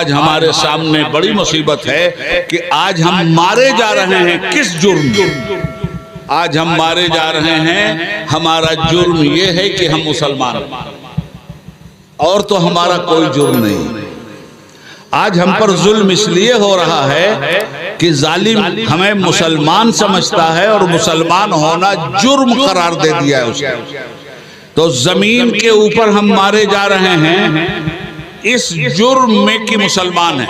آج ہمارے سامنے بڑی مصیبت ہے کہ آج ہم مارے جا رہے ہیں کس جرم؟ آج ہم مارے جا رہے ہیں، ہمارا جرم یہ ہے کہ ہم مسلمان ہیں، اور تو ہمارا کوئی جرم نہیں۔ آج ہم پر ظلم اس لیے ہو رہا ہے کہ ظالم ہمیں مسلمان سمجھتا ہے اور مسلمان ہونا جرم قرار دے دیا ہے اس کو۔ تو زمین کے اوپر ہم مارے جا رہے ہیں اس جرم میں کہ مسلمان ہیں،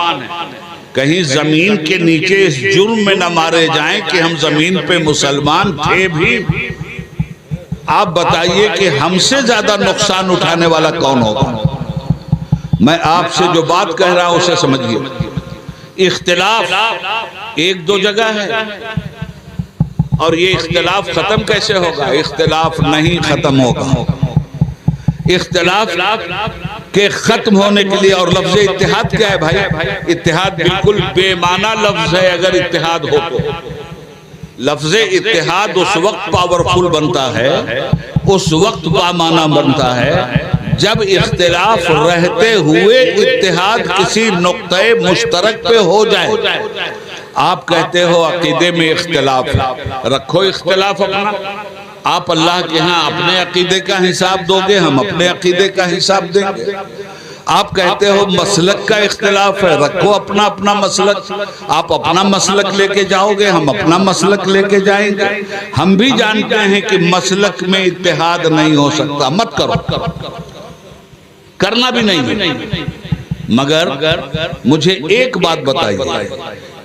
کہیں زمین کے نیچے اس جرم میں نہ مارے جائیں کہ ہم زمین پہ مسلمان تھے بھی۔ آپ بتائیے کہ ہم سے زیادہ نقصان اٹھانے والا کون ہوگا؟ میں آپ سے جو بات کہہ رہا ہوں اسے سمجھیے۔ اختلاف ایک دو جگہ ہے، اور یہ اختلاف ختم کیسے ہوگا؟ اختلاف نہیں ختم ہوگا۔ اختلاف کے ختم ہونے کے لیے، اور لفظ اتحاد کیا ہے بھائی؟ اتحاد بالکل بے معنی لفظ ہے اگر اتحاد ہو تو۔ لفظ اتحاد اس وقت پاورفل بنتا ہے، اس وقت بامعنی بنتا ہے جب اختلاف رہتے ہوئے اتحاد کسی نقطہ مشترک پہ ہو جائے۔ آپ کہتے ہو عقیدے میں اختلاف، رکھو اختلاف اپنا، آپ اللہ کے ہاں اپنے عقیدے کا حساب دو گے، ہم اپنے عقیدے کا حساب دیں گے۔ آپ کہتے ہو مسلک کا اختلاف ہے، رکھو اپنا اپنا مسلک، آپ اپنا مسلک لے کے جاؤ گے، ہم اپنا مسلک لے کے جائیں گے۔ ہم بھی جانتے ہیں کہ مسلک میں اتحاد نہیں ہو سکتا، مت کرو، کرنا بھی نہیں، مگر مجھے ایک بات بتائیے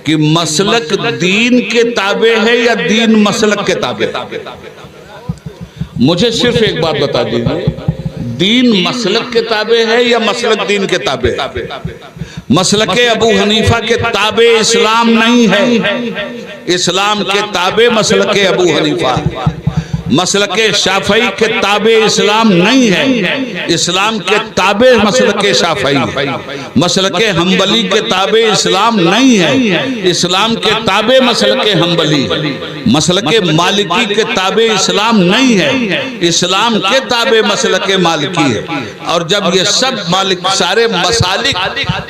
کہ مسلک دین کے تابع ہے یا دین مسلک کے تابع؟ مجھے صرف ایک بات بتا دیجیے، دین مسلک کے تابع ہے یا مسلک دین کے تابع؟ مسلک ابو حنیفہ کے تابع اسلام نہیں ہے، اسلام کے تابع مسلک ابو حنیفہ۔ مسلک شافعی کے تابع اسلام نہیں ہے، اسلام کے تابع مسلک شافعی ہے۔ مسلک حنبلی کے تابع اسلام نہیں ہے، اسلام کے تابع مسلک حنبلی ہے۔ مسلک مالکی کے تابع اسلام نہیں ہے، اسلام کے تابع مسلک مالکی ہے۔ اور جب یہ سب سارے مسالک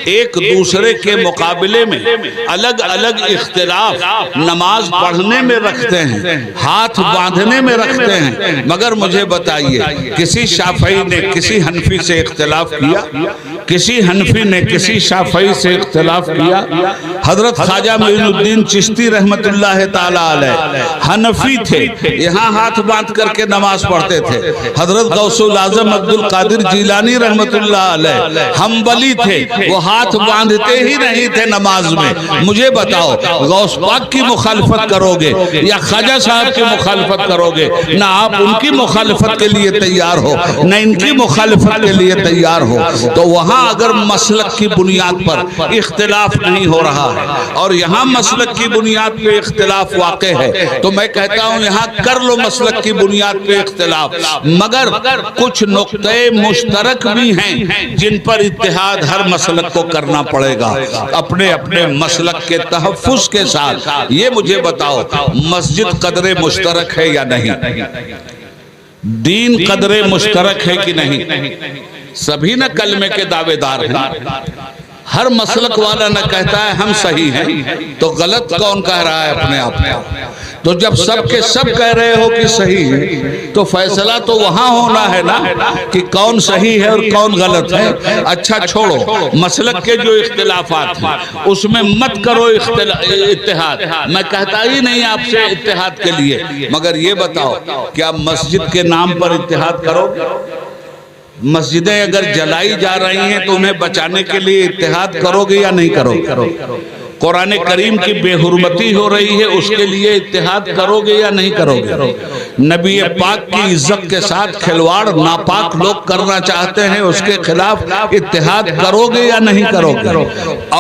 ایک دوسرے کے مقابلے میں الگ الگ اختلاف نماز پڑھنے میں رکھتے ہیں، ہاتھ باندھنے میں رکھتے ہیں، مگر مجھے بتائیے کسی شافعی نے کسی حنفی سے اختلاف کیا؟ کسی حنفی نے کسی شافعی سے اختلاف کیا؟ حضرت خواجہ معین الدین چشتی رحمت اللہ تعالی علیہ حنفی تھے، یہاں ہاتھ باندھ کر کے نماز پڑھتے تھے۔ حضرت غوث العظم عبد القادر جیلانی رحمت اللہ علیہ حنبلی تھے، وہ ہاتھ باندھتے ہی نہیں تھے نماز میں۔ مجھے بتاؤ غوث پاک کی مخالفت کرو گے یا خواجہ صاحب کی مخالفت کرو گے؟ نہ آپ ان کی مخالفت کے لیے تیار ہو، نہ ان کی مخالفت کے لیے تیار ہو۔ تو وہاں اگر مسلک کی بنیاد پر اختلاف نہیں ہو رہا ہے اور یہاں مسلک کی بنیاد پہ اختلاف واقع ہے، تو میں کہتا ہوں یہاں کر لو مسلک کی بنیاد پہ اختلاف، مگر کچھ نقطے مشترک بھی ہیں جن پر اتحاد ہر مسلک کو کرنا پڑے گا اپنے اپنے مسلک کے تحفظ کے ساتھ۔ یہ مجھے بتاؤ مسجد قدر مشترک ہے یا نہیں؟ دین قدر مشترک ہے کہ نہیں؟ سبھی نہ کلمے کے دعوے دار ہیں، ہر مسلک والا نہ کہتا ہے ہم صحیح ہیں، تو غلط کون کہہ رہا ہے اپنے آپ کو؟ تو جب سب کے سب کہہ رہے ہو کہ صحیح ہے تو فیصلہ تو وہاں ہونا ہے نا کہ کون صحیح ہے اور کون غلط ہے۔ اچھا چھوڑو مسلک کے جو اختلافات ہیں اس میں مت کرو اتحاد، میں کہتا ہی نہیں آپ سے اتحاد کے لیے، مگر یہ بتاؤ کیا مسجد کے نام پر اتحاد کرو؟ مسجدیں اگر جلائی جا رہی ہیں تو انہیں بچانے کے لیے اتحاد کرو گے یا نہیں کرو گے؟ قرآن کریم کی بے حرمتی ہو رہی ہے اس کے لیے اتحاد کرو گے یا نہیں کرو گے؟ نبی پاک کی عزت کے ساتھ کھلواڑ ناپاک لوگ کرنا چاہتے ہیں، اس کے خلاف اتحاد کرو گے یا نہیں کرو گے؟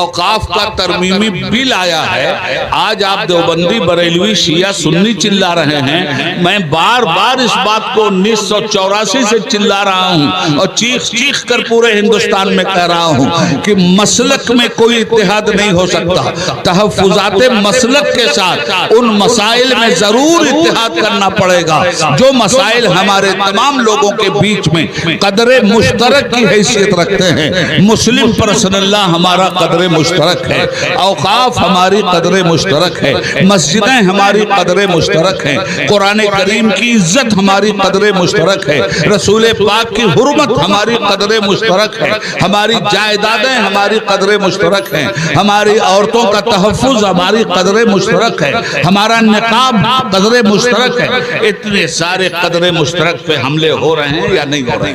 اوقاف کا ترمیمی بل آیا ہے، آج آپ دیوبندی بریلوی شیعہ سنی چلا رہے ہیں، میں بار بار اس بات کو 1984 سے چلا رہا ہوں اور چیخ چیخ کر پورے ہندوستان میں کہہ رہا ہوں کہ مسلک میں کوئی اتحاد نہیں ہو سکتا، تحفظات مسلک کے ساتھ ان مسائل میں ضرور اتحاد کرنا پڑے گا جو مسائل ہمارے تمام لوگوں کے بیچ میں قدر مشترک کی حیثیت رکھتے ہیں۔ مسلم پرسنل لا ہمارا قدر مشترک ہے، اوقاف ہماری قدر مشترک ہے، مسجدیں ہماری قدر مشترک ہیں، قرآن کریم کی عزت ہماری قدر مشترک ہے، رسول پاک کی حرمت ہماری قدر مشترک ہے، ہماری جائیدادیں ہماری قدر مشترک ہیں، ہماری عورتوں کا تحفظ ہماری قدر مشترک ہے، ہمارا نقاب قدر مشترک ہے۔ اتنے سارے قدر مشترک پہ حملے ہو رہے ہیں یا نہیں ہو رہے ہیں؟